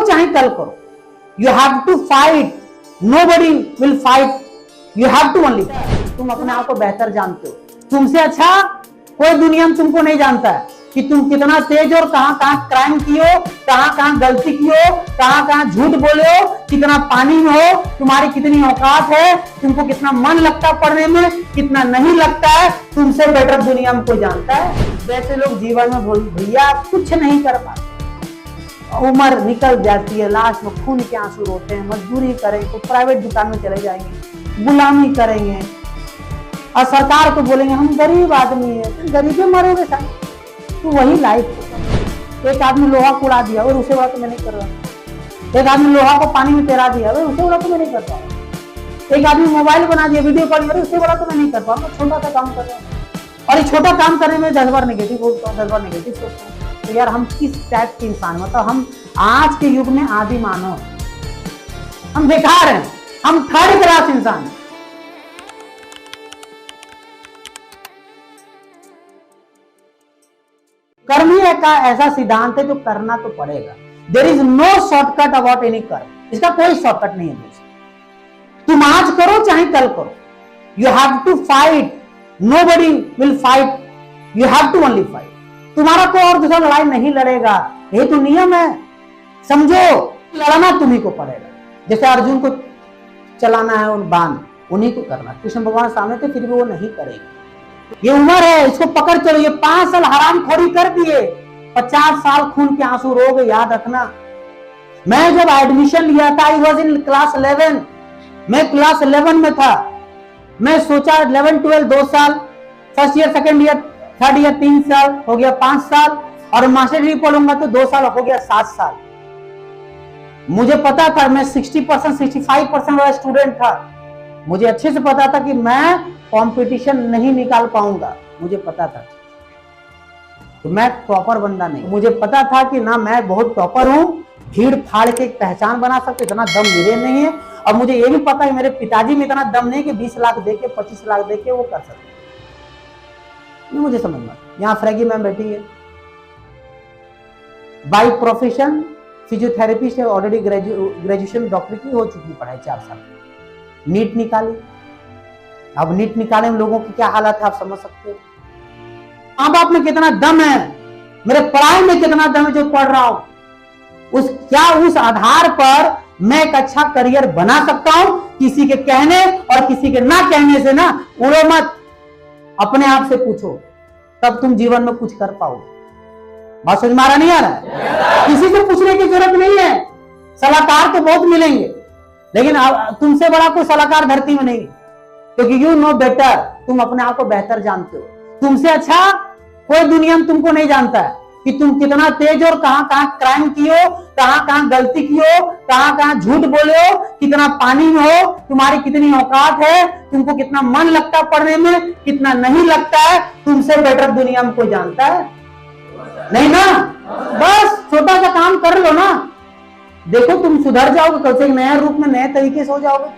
चाहे कल करो, you have to fight, nobody will fight, you have to only. तुम अपने आप को बेहतर जानते हो, तुमसे अच्छा कोई दुनिया में तुमको नहीं जानता है कि तुम कितना तेज और कहां कहां क्राइम किए हो, कहां कहां गलती की हो, कहां कहां झूठ बोले हो, कितना पानी में हो, तुम्हारी कितनी औकात है, तुमको कितना मन लगता है पढ़ने में, कितना नहीं लगता है, तुमसे बेटर दुनिया में कोई जानता है। वैसे लोग जीवन में बोल भैया कुछ नहीं कर पाते, उम्र निकल जाती है, लास्ट में खून के आंसू रोते हैं, मजदूरी करेंगे तो प्राइवेट दुकान में चले जाएंगे, गुलामी करेंगे और सरकार को बोलेंगे हम गरीब आदमी है, गरीबी मरोगे साहब। तो वही लाइफ। एक आदमी लोहा को उड़ा दिया और उसे बोला तो मैं नहीं कर रहा, एक आदमी लोहा को पानी में तैरा दिया और उसे बोला तो मैं नहीं कर रहा, एक आदमी मोबाइल बना दिया वीडियो कॉल कर उसे बोला तो मैं नहीं कर पाऊंगा, छोटा सा काम कर रहा हूँ। और ये छोटा काम करने में 10 बार नेगेटिव बोलता हूँ, 10 बार नेगेटिव सोचता हूँ। तो यार हम किस टाइप के इंसान, मतलब हम आज के युग में आदि मानव, हम बेकार हैं, हम थर्ड क्लास इंसान हैं। कर्म ही का ऐसा सिद्धांत है जो करना तो पड़ेगा। There is no shortcut about any karma, इसका कोई शॉर्टकट नहीं है दोस्त। तुम आज करो चाहे कल करो, you have to fight, nobody will fight, you have to only fight. तुम्हारा कोई और दूसरा लड़ाई नहीं लड़ेगा, ये तो नियम है, समझो। लड़ना तुम्ही को पड़ेगा। जैसे अर्जुन को चलाना है उन बाण, उन्हीं को करना। कृष्ण भगवान सामने थे फिर भी वो नहीं करेंगे। ये उम्र है, इसको पकड़ चलो। ये 5 साल हरामखोरी कर दिए, 50 साल खून के आंसू रोगे, याद रखना। मैं जब एडमिशन लिया था, आई वॉज इन क्लास 11, मैं क्लास 11 में था। मैं सोचा 11 12 2 साल, first year second year third year 3 साल, हो गया 5 साल, और मास्टर डिग्री पढ़ूंगा तो 2 साल, हो गया 7 साल। मुझे पता था मैं 60% 65% वाला स्टूडेंट था। मुझे अच्छे से पता था कि मैं कंपटीशन नहीं निकाल पाऊंगा, मुझे पता था। तो मैं टॉपर बंदा नहीं, मुझे पता था कि ना मैं बहुत टॉपर हूं, भीड़ फाड़ के एक पहचान बना सकते, इतना दम मेरे नहीं है। और मुझे ये भी पता है मेरे पिताजी में इतना दम नहीं कि 20 लाख देके 25 लाख देके वो कर सकते। ये मुझे समझ में। यहाँ फ्रैगी मैम बैठी है, बाई प्रोफेशन फिजियोथेरेपिस्ट है, ऑलरेडी ग्रेजुएशन डॉक्टर की हो चुकी पढ़ाई 4 साल। नीट निकाली, अब नीट निकालने में लोगों की क्या हालत है आप समझ सकते हो। माँ बाप में कितना दम है, मेरे पढ़ाई में कितना दम है जो पढ़ रहा हूं, उस आधार पर मैं एक अच्छा करियर बना सकता हूं। किसी के कहने और किसी के ना कहने से ना उड़ो मत, अपने आप से पूछो, तब तुम जीवन में कुछ कर पाओगे। बात समझ में आ रहा नहीं आ रहा है? किसी से पूछने की जरूरत नहीं है। सलाहकार तो बहुत मिलेंगे, लेकिन तुमसे बड़ा कोई सलाहकार धरती में नहीं, क्योंकि यू नो बेटर, तुम अपने आप को बेहतर जानते हो। तुमसे अच्छा कोई दुनिया में तुमको नहीं जानता है कि तुम कितना तेज और कहां कहां क्राइम किए हो, कहां कहां गलती की हो, कहां कहां झूठ बोले हो, कितना पानी में हो, तुम्हारी कितनी औकात है, तुमको कितना मन लगता है पढ़ने में, कितना नहीं लगता है, तुमसे बेटर दुनिया में कोई जानता है नहीं ना। बस छोटा सा काम कर लो ना, देखो तुम सुधर जाओगे, कल से एक नया रूप में नए तरीके से हो जाओगे।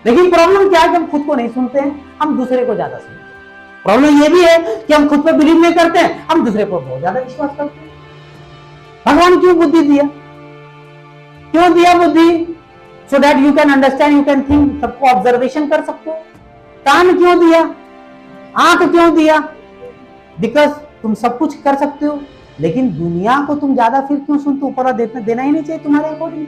लेकिन प्रॉब्लम क्या है कि हम खुद को नहीं सुनते हैं, हम दूसरे को ज्यादा सुनते हैं। प्रॉब्लम ये भी है कि हम खुद पे बिलीव नहीं करते हैं, हम दूसरे को बहुत ज्यादा विश्वास करते हैं। भगवान क्यों बुद्धि दिया, क्यों दिया बुद्धि? So that you can understand, you can think, सबको ऑब्जर्वेशन कर सकते हो। कान क्यों दिया, आंख क्यों दिया? बिकॉज तुम सब कुछ कर सकते हो, लेकिन दुनिया को तुम ज्यादा फिर क्यों सुनते? ऊपर देना ही नहीं चाहिए तुम्हारे अकॉर्डिंग।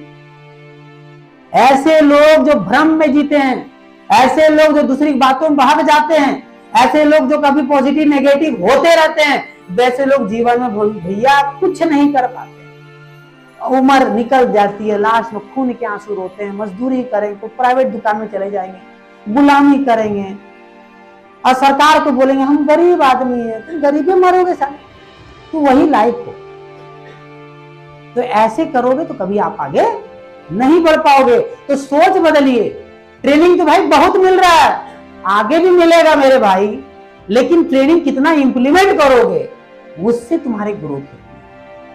ऐसे लोग जो भ्रम में जीते हैं, ऐसे लोग जो दूसरी बातों में भाग जाते हैं, ऐसे लोग जो कभी पॉजिटिव नेगेटिव होते रहते हैं, वैसे लोग जीवन में भैया कुछ नहीं कर पाते। उम्र निकल जाती है, लास्ट में खून के आंसू रोते हैं, मजदूरी करेंगे तो प्राइवेट दुकान में चले जाएंगे, गुलामी करेंगे और सरकार को बोलेंगे हम गरीब आदमी है, तुम गरीबी मरोगे साहब। तो वही लाइफ हो। तो ऐसे करोगे तो कभी आप आगे नहीं बढ़ पाओगे। तो सोच बदलिए। ट्रेनिंग तो भाई बहुत मिल रहा है, आगे भी मिलेगा मेरे भाई, लेकिन ट्रेनिंग कितना इंप्लीमेंट करोगे उससे तुम्हारी ग्रोथ है।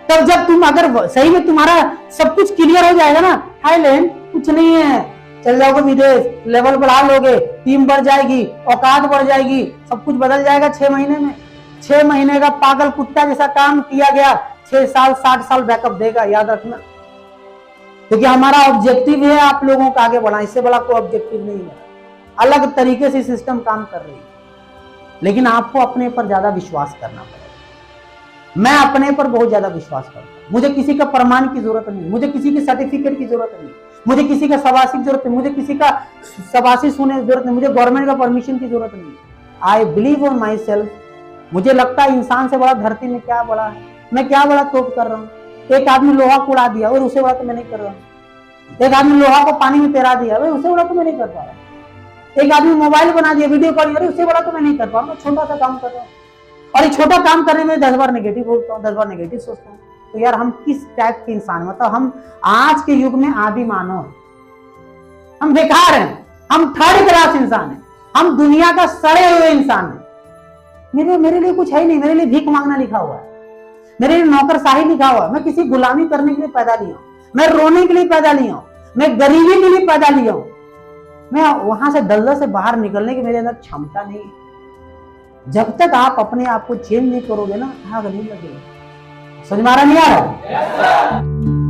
तब जब तुम अगर सही में तुम्हारा सब कुछ क्लियर हो जाएगा ना, थाईलैंड कुछ नहीं है, चल जाओगे विदेश, लेवल बढ़ा लोगे, टीम बढ़ जाएगी, औकात बढ़ जाएगी, सब कुछ बदल जाएगा 6 महीने में। 6 महीने का पागल कुत्ता जैसा काम किया गया, 6 साल 60 साल बैकअप देगा, याद रखना। क्योंकि हमारा ऑब्जेक्टिव है आप लोगों को आगे बढ़ाना, इससे बड़ा कोई ऑब्जेक्टिव नहीं है। अलग तरीके से सिस्टम काम कर रही है, लेकिन आपको अपने पर ज्यादा विश्वास करना पड़ेगा। मैं अपने पर बहुत ज्यादा विश्वास करता हूं। मुझे किसी का प्रमाण की जरूरत नहीं, मुझे किसी की सर्टिफिकेट की जरूरत नहीं, मुझे किसी का शबाशी की जरूरत नहीं, मुझे किसी का शबाशी सुनने की जरूरत नहीं, मुझे गवर्नमेंट का परमिशन की जरूरत नहीं। I believe on my self. मुझे लगता है इंसान से बड़ा धरती में क्या बड़ा है, मैं क्या बड़ा तोप कर रहा हूँ। एक आदमी लोहा को उड़ा दिया और उससे बड़ा तो मैं नहीं कर रहा हूँ। एक आदमी लोहा को पानी में तैरा दिया, उससे बड़ा तो मैं नहीं कर पा रहा। एक आदमी मोबाइल बना दिया, वीडियो कॉल कर, उससे बड़ा तो मैं नहीं कर पा रहा हूँ। छोटा सा काम कर रहा हूँ, और ये छोटा काम करने में 10 बार नेगेटिव बोलता हूँ, 10 बार नेगेटिव सोचता हूँ। तो यार हम किस टाइप के इंसान, मतलब हम आज के युग में आदि मानव, हम बेकार हैं, हम थर्ड क्लास इंसान हैं, हम दुनिया का सड़े हुए इंसान हैं। मेरे लिए कुछ है ही नहीं, मेरे लिए भीख मांगना लिखा हुआ है, मेरे लिए नौकरशाही लिखा हुआ है। मैं किसी गुलामी करने के लिए पैदा नहीं हूं, मैं रोने के लिए पैदा नहीं हूं, मैं गरीबी के लिए पैदा नहीं हूं। मैं वहां से दलदल से बाहर निकलने की मेरे अंदर क्षमता नहीं है। जब तक आप अपने आप को चेंज नहीं करोगे ना, आग नहीं लगेगी। समझ में आ रहा नहीं आ रहा?